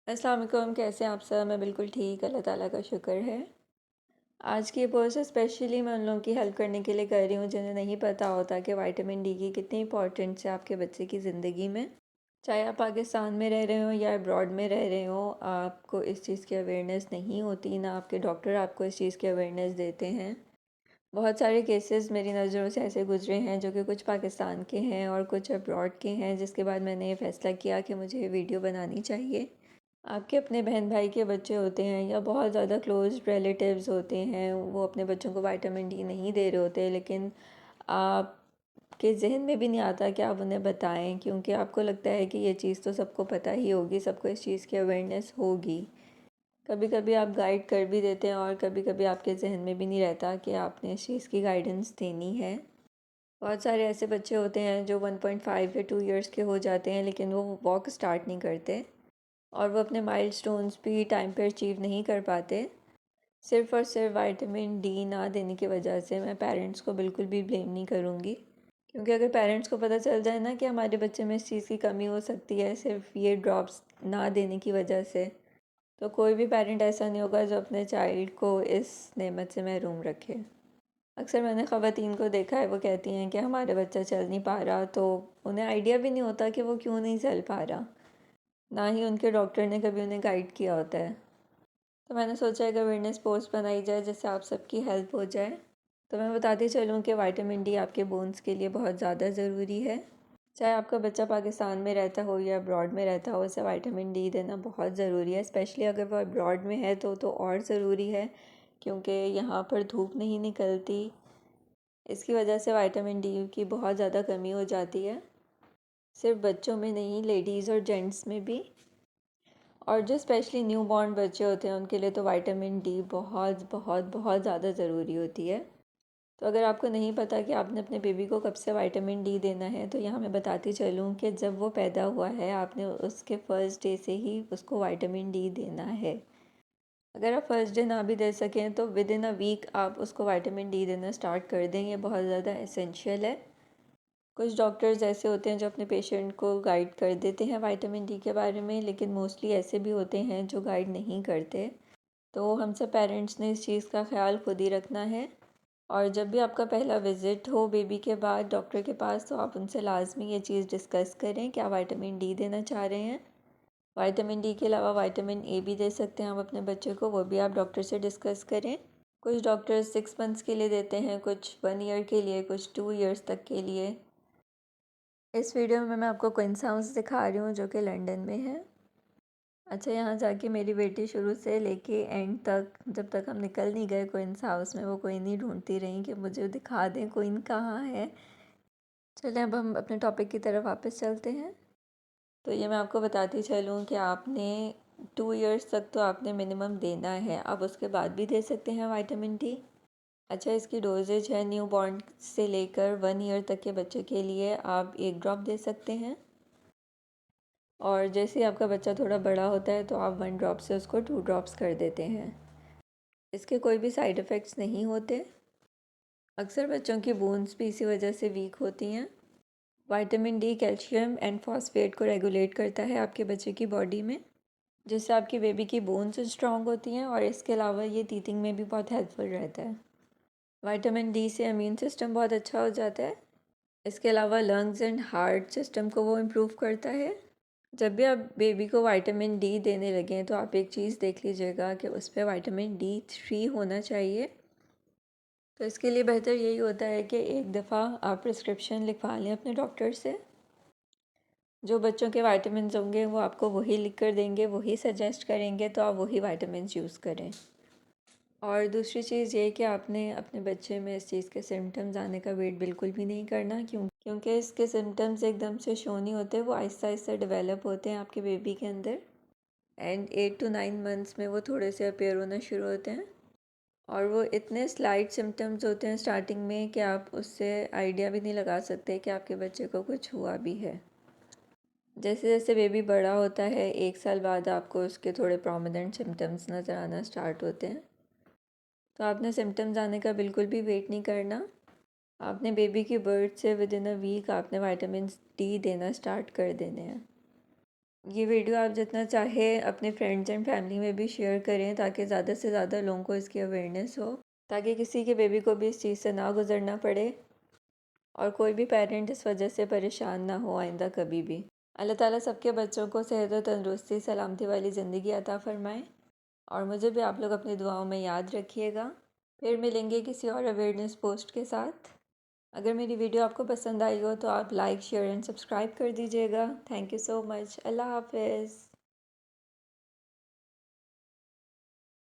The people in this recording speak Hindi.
अस्सलाम वालेकुम, कैसे हैं आप सब? मैं बिल्कुल ठीक, अल्लाह ताला का शुक्र है। आज की ये पोस्ट स्पेशली मैं उन लोगों की हेल्प करने के लिए कर रही हूँ जिन्हें नहीं पता होता कि विटामिन डी की कितनी इंपॉर्टेंस है आपके बच्चे की ज़िंदगी में। चाहे आप पाकिस्तान में रह रहे हो या अब्रॉड में रह रहे हो, आपको इस चीज़ की अवेयरनेस नहीं होती, ना आपके डॉक्टर आपको इस चीज़ की अवेयरनेस देते हैं। बहुत सारे केसेस मेरी नज़रों से ऐसे गुजरे हैं जो कि कुछ पाकिस्तान के हैं और कुछ अब्रॉड के हैं, जिसके बाद मैंने ये फ़ैसला किया कि मुझे ये वीडियो बनानी चाहिए। आपके अपने बहन भाई के बच्चे होते हैं या बहुत ज़्यादा क्लोज रिलेटिव्स होते हैं, वो अपने बच्चों को विटामिन डी नहीं दे रहे होते, लेकिन आपके जहन में भी नहीं आता कि आप उन्हें बताएं, क्योंकि आपको लगता है कि ये चीज़ तो सबको पता ही होगी, सबको इस चीज़ की अवेयरनेस होगी। कभी कभी आप गाइड कर भी देते हैं और कभी कभी आपके जहन में भी नहीं रहता कि आपने इस चीज़ की गाइडेंस देनी है। बहुत सारे ऐसे बच्चे होते हैं जो 1.5 या 2 इयर्स के हो जाते हैं, लेकिन वो वॉक स्टार्ट नहीं करते और वो अपने माइलस्टोन्स भी टाइम पे अचीव नहीं कर पाते, सिर्फ़ और सिर्फ विटामिन डी ना देने की वजह से। मैं पेरेंट्स को बिल्कुल भी ब्लेम नहीं करूँगी, क्योंकि अगर पेरेंट्स को पता चल जाए ना कि हमारे बच्चे में इस चीज़ की कमी हो सकती है सिर्फ ये ड्रॉप्स ना देने की वजह से, तो कोई भी पेरेंट ऐसा नहीं होगा जो अपने चाइल्ड को इस नेमत से महरूम रखे। अक्सर मैंने ख़वातीन को देखा है, वो कहती हैं कि हमारा बच्चा चल नहीं पा रहा, तो उन्हें आइडिया भी नहीं होता कि वो क्यों नहीं चल पा रहा, ना ही उनके डॉक्टर ने कभी उन्हें गाइड किया होता है। तो मैंने सोचा एक अवेयरनेस पोस्ट बनाई जाए जिससे आप सबकी हेल्प हो जाए। तो मैं बताती चलूँ कि विटामिन डी आपके बोन्स के लिए बहुत ज़्यादा ज़रूरी है। चाहे आपका बच्चा पाकिस्तान में रहता हो या अब्रॉड में रहता हो, उसे विटामिन डी देना बहुत ज़रूरी है। स्पेशली अगर वो अब्रॉड में है तो और ज़रूरी है, क्योंकि यहाँ पर धूप नहीं निकलती। इसकी वजह से विटामिन डी की बहुत ज़्यादा कमी हो जाती है, सिर्फ बच्चों में नहीं, लेडीज़ और जेंट्स में भी। और जो स्पेशली न्यू बॉर्न बच्चे होते हैं उनके लिए तो विटामिन डी बहुत बहुत बहुत ज़्यादा ज़रूरी होती है। तो अगर आपको नहीं पता कि आपने अपने बेबी को कब से विटामिन डी देना है, तो यहाँ मैं बताती चलूँ कि जब वो पैदा हुआ है आपने उसके फ़र्स्ट डे से ही उसको विटामिन डी देना है। अगर आप फर्स्ट डे ना भी दे सकें तो विद इन अ वीक आप उसको विटामिन डी देना स्टार्ट कर दें, ये बहुत ज़्यादा एसेंशियल है। कुछ डॉक्टर्स ऐसे होते हैं जो अपने पेशेंट को गाइड कर देते हैं विटामिन डी के बारे में, लेकिन मोस्टली ऐसे भी होते हैं जो गाइड नहीं करते। तो हम सब पेरेंट्स ने इस चीज़ का ख्याल खुद ही रखना है। और जब भी आपका पहला विज़िट हो बेबी के बाद डॉक्टर के पास, तो आप उनसे लाजमी ये चीज़ डिस्कस करें क्या विटामिन डी देना चाह रहे हैं। विटामिन डी के अलावा विटामिन ए भी दे सकते हैं आप अपने बच्चे को, वो भी आप डॉक्टर से डिस्कस करें। कुछ डॉक्टर्स 6 मंथ्स के लिए देते हैं, कुछ 1 ईयर के लिए, कुछ 2 इयर्स तक के लिए। इस वीडियो में मैं आपको क्वींस हाउस दिखा रही हूँ जो कि लंदन में है। अच्छा, यहाँ जाके मेरी बेटी शुरू से लेके एंड तक, जब तक हम निकल नहीं गए क्वींस हाउस में, वो कोई नहीं ढूंढती रही कि मुझे दिखा दें क्वीन कहाँ है। चलें अब हम अपने टॉपिक की तरफ वापस चलते हैं। तो ये मैं आपको बताती चलूँ कि आपने 2 इयर्स तक तो आपने मिनिमम देना है, आप उसके बाद भी दे सकते हैं विटामिन डी। अच्छा, इसकी डोजेज है न्यू बॉर्न से लेकर 1 ईयर तक के बच्चे के लिए आप 1 ड्रॉप दे सकते हैं, और जैसे ही आपका बच्चा थोड़ा बड़ा होता है तो आप 1 ड्रॉप से उसको 2 ड्रॉप्स कर देते हैं। इसके कोई भी साइड इफ़ेक्ट्स नहीं होते। अक्सर बच्चों की बोन्स भी इसी वजह से वीक होती हैं। Vitamin D calcium and phosphate को रेगुलेट करता है आपके बच्चे की बॉडी में, जिससे आपकी बेबी की बोन्स स्ट्रॉन्ग होती हैं, और इसके अलावा ये टीथिंग में भी बहुत हेल्पफुल रहता है। विटामिन डी से इम्यून सिस्टम बहुत अच्छा हो जाता है। इसके अलावा लंग्स एंड हार्ट सिस्टम को वो इम्प्रूव करता है। जब भी आप बेबी को विटामिन डी देने लगें तो आप एक चीज़ देख लीजिएगा कि उस पर विटामिन D3 होना चाहिए। तो इसके लिए बेहतर यही होता है कि एक दफ़ा आप प्रिस्क्रिप्शन लिखवा लें अपने डॉक्टर से। जो बच्चों के विटामिन्स होंगे वो आपको वही लिख कर देंगे, वही सजेस्ट करेंगे, तो आप वही विटामिन्स यूज़ करें। और दूसरी चीज़ ये कि आपने अपने बच्चे में इस चीज़ के सिम्टम्स आने का वेट बिल्कुल भी नहीं करना, क्योंकि इसके सिम्टम्स एकदम से शो नहीं होते, वो आहिस्ता आहिस्ता डेवलप होते हैं आपके बेबी के अंदर। एंड 8 to 9 मंथ्स में वो थोड़े से अपीयर होना शुरू होते हैं, और वो इतने स्लाइट सिम्टम्स होते हैं स्टार्टिंग में कि आप उससे आइडिया भी नहीं लगा सकते कि आपके बच्चे को कुछ हुआ भी है। जैसे जैसे बेबी बड़ा होता है, 1 साल बाद आपको उसके थोड़े प्रोमिनेंट सिम्टम्स नज़र आना स्टार्ट होते हैं। तो आपने सिम्टम्स आने का बिल्कुल भी वेट नहीं करना। आपने बेबी की बर्थ से विद इन अ वीक आपने विटामिन डी देना स्टार्ट कर देने हैं। ये वीडियो आप जितना चाहे अपने फ्रेंड्स एंड फैमिली में भी शेयर करें ताकि ज़्यादा से ज़्यादा लोगों को इसकी अवेयरनेस हो, ताकि किसी के बेबी को भी इस चीज़ से ना गुजरना पड़े और कोई भी पेरेंट इस वजह से परेशान ना हो आइंदा कभी भी। अल्लाह ताला सबके बच्चों को सेहत और तंदुरुस्ती सलामती वाली ज़िंदगी अता फ़रमाए और मुझे भी आप लोग अपनी दुआओं में याद रखिएगा। फिर मिलेंगे किसी और अवेयरनेस पोस्ट के साथ। अगर मेरी वीडियो आपको पसंद आई हो तो आप लाइक शेयर एंड सब्सक्राइब कर दीजिएगा। Thank you so much. अल्लाह हाफ़िज़।